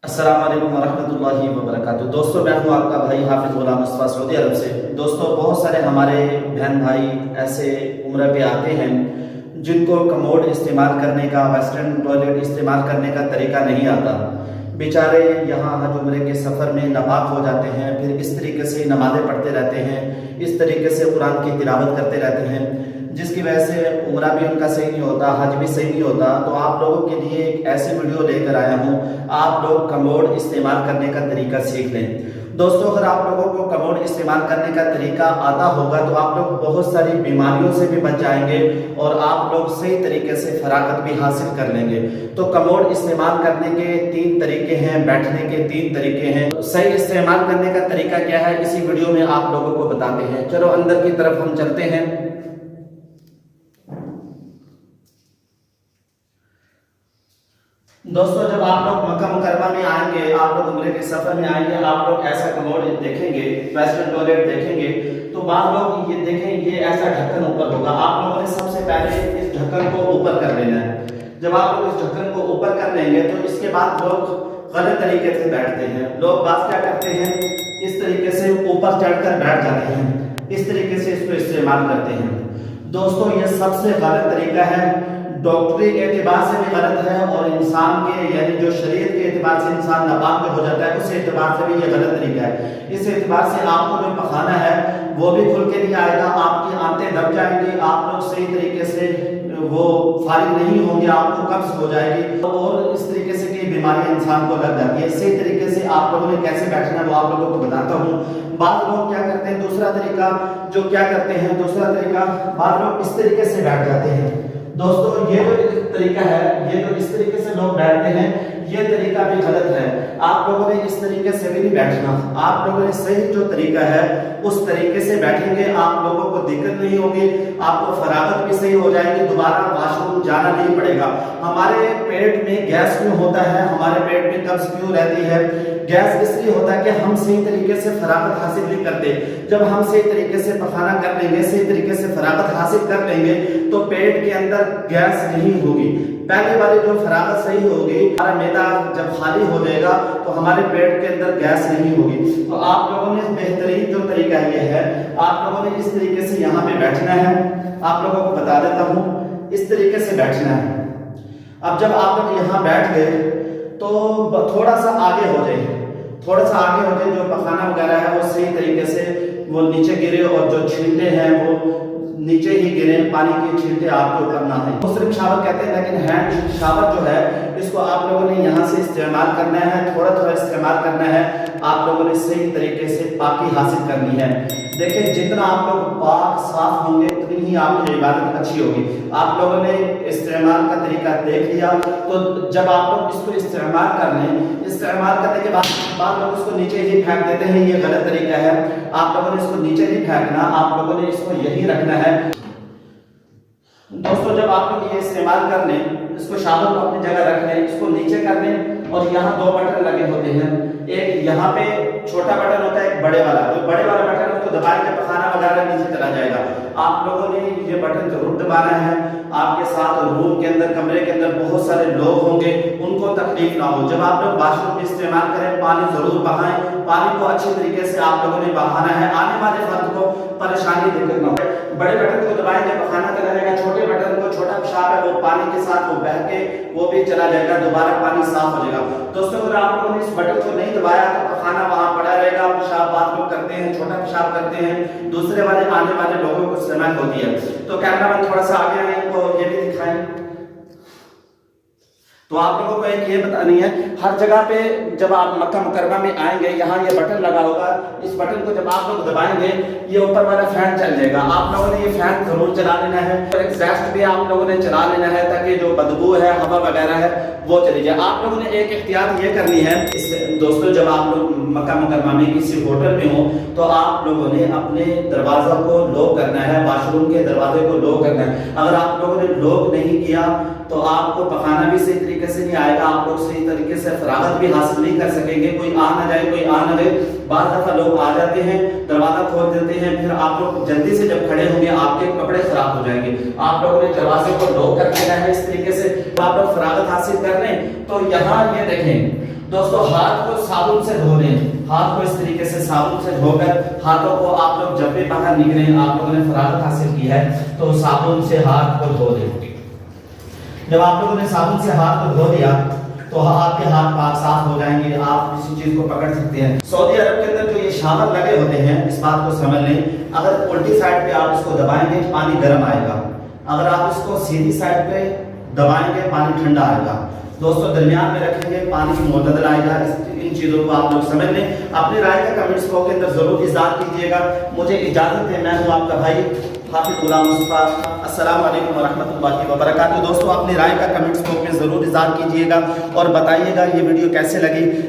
अस्सलाम वालेकुम वरहमतुल्लाहि वबरकातुहू। दोस्तों, मैं हूँ आपका भाई हाफिज गुलाम मुस्तफा सऊदी अरब से। दोस्तों, बहुत सारे हमारे बहन भाई ऐसे उम्र पे आते हैं जिनको कमोड इस्तेमाल करने का, वेस्टर्न टॉयलेट इस्तेमाल करने का तरीका नहीं आता। बेचारे यहाँ हज उम्रे के सफ़र में नापाक हो जाते हैं, फिर इस तरीके से नमाज़ें पढ़ते रहते हैं, इस तरीके से कुरान की तिलावत करते रहते हैं, जिसकी वजह से उम्रा भी उनका सही नहीं होता, हज भी सही नहीं होता। तो आप लोगों के लिए एक ऐसी वीडियो लेकर आया हूँ, आप लोग कमोड इस्तेमाल करने का तरीका सीख लें। दोस्तों, अगर आप लोगों को कमोड इस्तेमाल करने का तरीका आता होगा तो आप लोग बहुत सारी बीमारियों से भी बच जाएंगे और आप लोग सही तरीके से फरागत भी हासिल कर लेंगे। तो कमोड इस्तेमाल करने के 3 तरीके हैं, बैठने के 3 तरीके हैं। तो सही इस्तेमाल करने का तरीका क्या है, इसी वीडियो में आप लोगों को बताते हैं। चलो अंदर की तरफ हम चलते हैं। दोस्तों, जब आप लोग मक्का मुकरमा में आएंगे, आप लोग उम्रे के सफर में आएंगे, आप लोग ऐसा कमोड देखेंगे, वेस्टर्न टॉयलेट देखेंगे, तो बाद लोग ये देखें, ये ऐसा ढक्कन ऊपर होगा। आप लोगों ने सबसे पहले इस ढक्कन को ऊपर कर लेना है। जब आप लोग इस ढक्कन को ऊपर कर लेंगे तो इसके बाद लोग गलत तरीके से बैठते हैं। लोग बात क्या करते हैं, इस तरीके से ऊपर चढ़कर बैठ जाते हैं, इस तरीके से इसको इस्तेमाल करते हैं। दोस्तों, ये सबसे गलत तरीका है, डॉक्टरी के एतबार से भी गलत है और इंसान के यानी जो शरीयत के एतबार से इंसान नापाक हो जाता है, उस एतबार से भी ये गलत तरीका है। इस एतबार से आपको जो पखाना है वो भी खुल के नहीं आएगा, आपकी आंतें दब जाएंगी, आप लोग सही तरीके से वो फारिग नहीं होंगे, आपको कब्ज हो जाएगी और इस तरीके से कई बीमारियां इंसान को लग जाती है। सही तरीके से आप लोगों ने कैसे बैठना है वो आप लोगों को बताता हूँ। बाद लोग क्या करते हैं, दूसरा तरीका जो क्या करते हैं, दूसरा तरीका बाद लोग इस तरीके से बैठ जाते हैं। दोस्तों, ये जो तरीका है, ये जो इस तरीके से लोग बैठते हैं, ये तरीका भी गलत है। आप लोगों ने इस तरीके से भी नहीं बैठना, आप लोगों ने सही जो तरीका है उस तरीके से बैठेंगे, आप लोगों को दिक्कत नहीं होगी, आपको फरागत भी सही हो जाएगी, दोबारा वॉशरूम जाना नहीं पड़ेगा। हमारे पेट में गैस क्यों होता है, हमारे पेट में कब्ज क्यों रहती है? गैस इसलिए होता है कि हम सही तरीके से फरागत हासिल नहीं करते। जब हम सही तरीके से पखाना कर लेंगे, सही तरीके से फरागत हासिल कर लेंगे तो पेट के अंदर गैस नहीं होगी। पहले वाली जो फरागत सही होगी, हमारा मैदा जब खाली हो जाएगा तो हमारे पेट के अंदर गैस नहीं होगी। तो आप लोगों ने बेहतरीन जो तरीका ये है, आप लोगों ने इस तरीके से यहाँ पे बैठना है। आप लोगों को बता देता हूँ, इस तरीके से बैठना है। अब जब आप लोग यहाँ बैठ गए तो थोड़ा सा आगे हो जाए, थोड़ा सा आगे हो जाए, जो पखाना वगैरह है वो सही तरीके से वो नीचे गिरे और जो छींटे हैं वो नीचे ही गिरे, पानी के छींटे आपको करना है। मुस्लिम शावर कहते हैं, लेकिन हैंड शावर जो है इसको आप लोगों ने यहाँ से इस्तेमाल करना है, थोड़ा थोड़ा इस्तेमाल करना है। आप लोगों ने सही तरीके से पाकी हासिल करनी है। देखिए, जितना आप लोग पाक साफ होंगे उतनी ही आपकी इबादत अच्छी होगी। आप लोगों ने इस्तेमाल का तरीका देख लिया, तो जब आप लोग इसको इस्तेमाल कर लें, इस्तेमाल करने के बाद लोग उसको नीचे ही फेंक देते हैं, ये गलत तरीका है। आप लोगों ने इसको नीचे नहीं फेंकना, आप लोगों ने इसको यही रखना है। दोस्तों, जब आप लोग ये इस्तेमाल कर लें, इसको शावर को अपनी जगह रख लें, इसको नीचे कर लें और यहाँ 2 बटन लगे होते हैं। एक यहाँ पे छोटा बटन होता है, एक बड़े वाला। जो बड़े वाला बटन है उसको दबाएंगे, पखाना वगैरह नीचे चला जाएगा। आप लोगों ने ये बटन जरूर दबाना है। आपके साथ रूम के अंदर, कमरे के अंदर बहुत सारे लोग होंगे, उनको तकलीफ ना हो। जब आप लोग वॉशरूम इस्तेमाल करें, पानी जरूर बहाएं, पानी को अच्छे तरीके से आप लोगों ने बहाना है, आने वाले फर्द को परेशानी दिक्कत ना हो। बड़े बटन को दबाएंगे, पखाना चला जाएगा। छोटे बटन को, छोटा पेशाब है वो पानी के साथ वो बह के वो भी चला जाएगा, दोबारा पानी साफ हो जाएगा। दोस्तों, अगर आप लोगों ने इस बटन को नहीं दबाया तो पखाना वहां पड़ा रहेगा, पेशाब बात लोग करते हैं, छोटा पेशाब करते हैं, दूसरे वाले आने वाले लोगों को समस्या होती है। तो कैमरामैन थोड़ा सा आगे आए, इनको ये भी दिखाएं। तो आप लोगों को एक ये बतानी है, हर जगह पे जब आप मक्का मुकरमा में आएंगे, यहाँ ये बटन लगा होगा, इस बटन को जब आप लोग दबाएंगे ये ऊपर वाला फैन चल जाएगा। आप लोगों ने ये फैन जरूर चला लेना है और एग्जॉस्ट भी आप लोगों ने चला लेना है ताकि जो बदबू है, हवा वगैरह है वो चली जाए। आप लोगों ने एक एहतियात ये करनी है दोस्तों, जब आप लोग मक्का मुकरमा में किसी होटल में हो तो आप लोगों ने अपने दरवाजा को लॉक करना है, वॉशरूम के दरवाजे को लॉक करना है। अगर आप लोगों ने लॉक नहीं किया तो आपको पकाना भी सही तरीके से नहीं आएगा, आप लोग सही तरीके से फरागत भी हासिल नहीं कर सकेंगे। कोई आ ना जाए, कोई आ ना जाए। बार दफा लोग आ जाते हैं, दरवाजा खोल देते हैं, फिर आप लोग जल्दी से जब खड़े होंगे आपके कपड़े खराब हो जाएंगे। आप लोगों ने दरवाजे को लॉक कर देना है इस तरीके से। आप लोग फरागत हासिल कर लें तो यहाँ ये देखें, दोस्तों हाथ को साबुन से धो लें, हाथ को इस तरीके से साबुन से धोकर हाथों को आप लोग जब भी बाहर निकले, आप लोगों ने फरागत हासिल की है तो साबुन से हाथ को धो लें। जब आप लोगों ने साबुन से हाथ को धो दिया तो आपके हाथ पाक साफ हो जाएंगे, आप किसी चीज को पकड़ सकते हैं। सऊदी अरब के अंदर जो ये शावर लगे होते हैं, इस बात को समझ लें, अगर उल्टी साइड पे आप इसको दबाएंगे पानी गर्म आएगा, अगर आप इसको सीधी साइड पे दबाएंगे पानी ठंडा आएगा। दोस्तों दरमियान में रखेंगे पानी मुतदल आएगा। इन चीज़ों को आप लोग समझ लें। अपनी राय का कमेंट्स बॉक्स के अंदर जरूर इज़हार कीजिएगा। मुझे इजाज़त है, मैं हूँ आपका भाई हाफिज़ गुलाम मुस्तफा। अस्सलाम वालेकुम वरहमतुल्लाहि वबरकातुहू। दोस्तों अपनी राय का कमेंट्स बॉक्स में जरूर इज़हार कीजिएगा और बताइएगा ये वीडियो कैसे लगी।